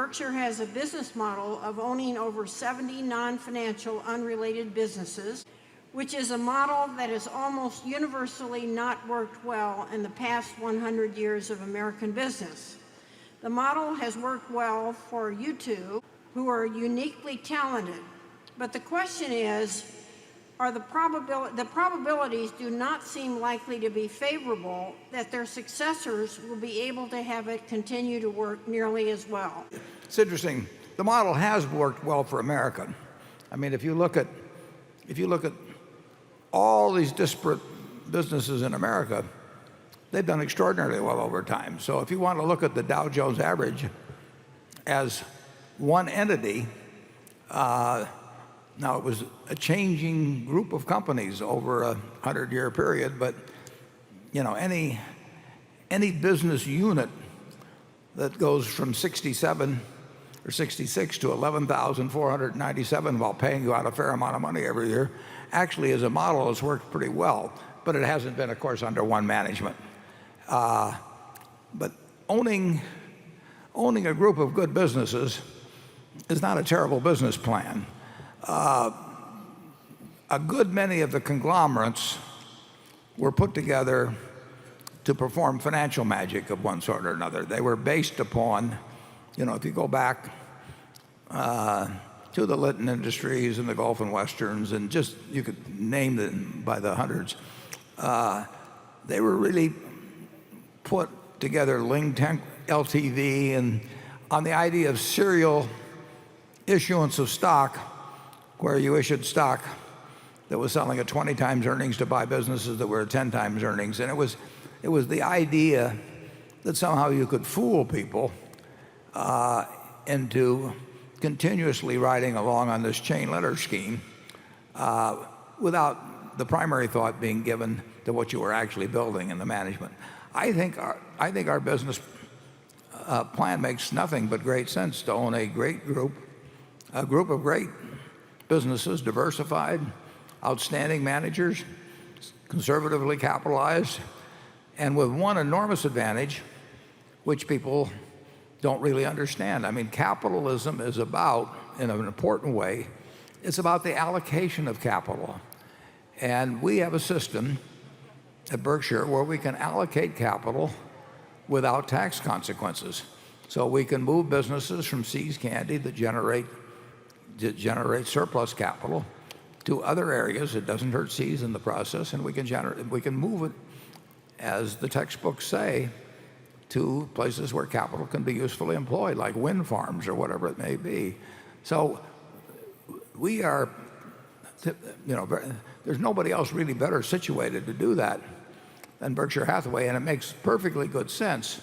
Berkshire has a business model of owning over 70 non-financial unrelated businesses, which is a model that has almost universally not worked well in the past 100 years of American business. The model has worked well for you two, who are uniquely talented. But the question is, the probabilities do not seem likely to be favorable that their successors will be able to have it continue to work nearly as well. It's interesting. The model has worked well for America. I mean, if you look at all these disparate businesses in America, they've done extraordinarily well over time. So if you want to look at the Dow Jones average as one entity, now it was a changing group of companies over a 100-year period, but any business unit that goes from 67 or 66 to 11,497 while paying you out a fair amount of money every year actually as a model has worked pretty well, but it hasn't been, of course, under one management. But owning a group of good businesses is not a terrible business plan. A good many of the conglomerates were put together to perform financial magic of one sort or another. They were based upon, if you go back to the Litton Industries and the Gulf and Westerns, and just you could name them by the hundreds. They were really put together, Ling Tank LTV, and on the idea of serial issuance of stock, where you issued stock that was selling at 20 times earnings to buy businesses that were at 10 times earnings. And it was the idea that somehow you could fool people into continuously riding along on this chain letter scheme without the primary thought being given to what you were actually building in the management. I think our business plan makes nothing but great sense to own a group of great businesses, diversified, outstanding managers, conservatively capitalized, and with one enormous advantage, which people don't really understand. I mean, capitalism is about, in an important way, it's about the allocation of capital. And we have a system at Berkshire where we can allocate capital without tax consequences. So we can move businesses from See's Candy that generate surplus capital to other areas. It doesn't hurt See's in the process, and we can move it, as the textbooks say, to places where capital can be usefully employed, like wind farms or whatever it may be. So we are, there's nobody else really better situated to do that than Berkshire Hathaway, and it makes perfectly good sense,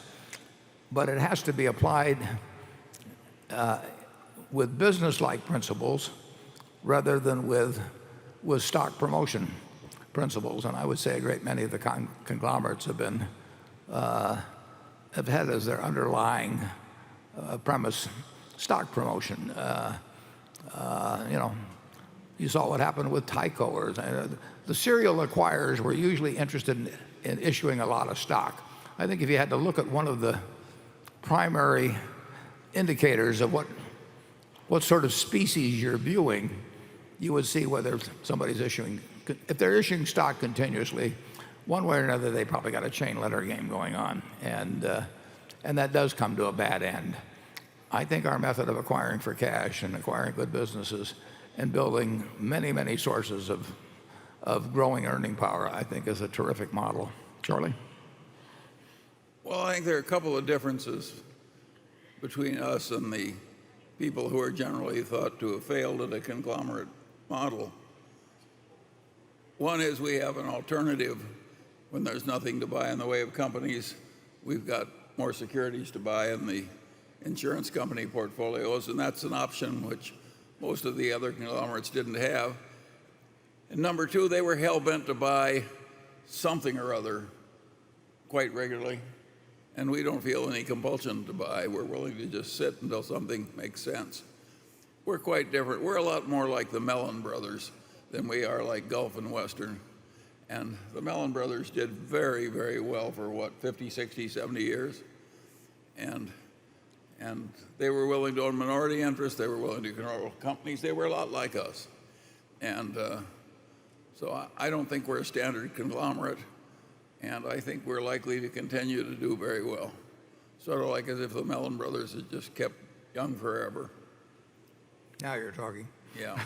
but it has to be applied with business-like principles rather than with stock promotion principles. And I would say a great many of the conglomerates have had as their underlying premise stock promotion. You saw what happened with Tyco. Or the serial acquirers were usually interested in issuing a lot of stock. I think if you had to look at one of the primary indicators of what sort of species you're viewing, you would see whether somebody's issuing. If they're issuing stock continuously, one way or another, they probably got a chain letter game going on, and that does come to a bad end. I think our method of acquiring for cash and acquiring good businesses and building many, many sources of growing earning power, I think, is a terrific model. Charlie? Well, I think there are a couple of differences between us and the people who are generally thought to have failed at a conglomerate model. One is we have an alternative. When there's nothing to buy in the way of companies, we've got more securities to buy in the insurance company portfolios, and that's an option which most of the other conglomerates didn't have. And number two, they were hell-bent to buy something or other quite regularly, and we don't feel any compulsion to buy. We're willing to just sit until something makes sense. We're quite different. We're a lot more like the Mellon brothers than we are like Gulf and Western. And the Mellon brothers did very, very well for 50, 60, 70 years. And And they were willing to own minority interests. They were willing to control companies. They were a lot like us. And so I don't think we're a standard conglomerate. And I think we're likely to continue to do very well. Sort of like as if the Mellon brothers had just kept young forever. Now you're talking. Yeah.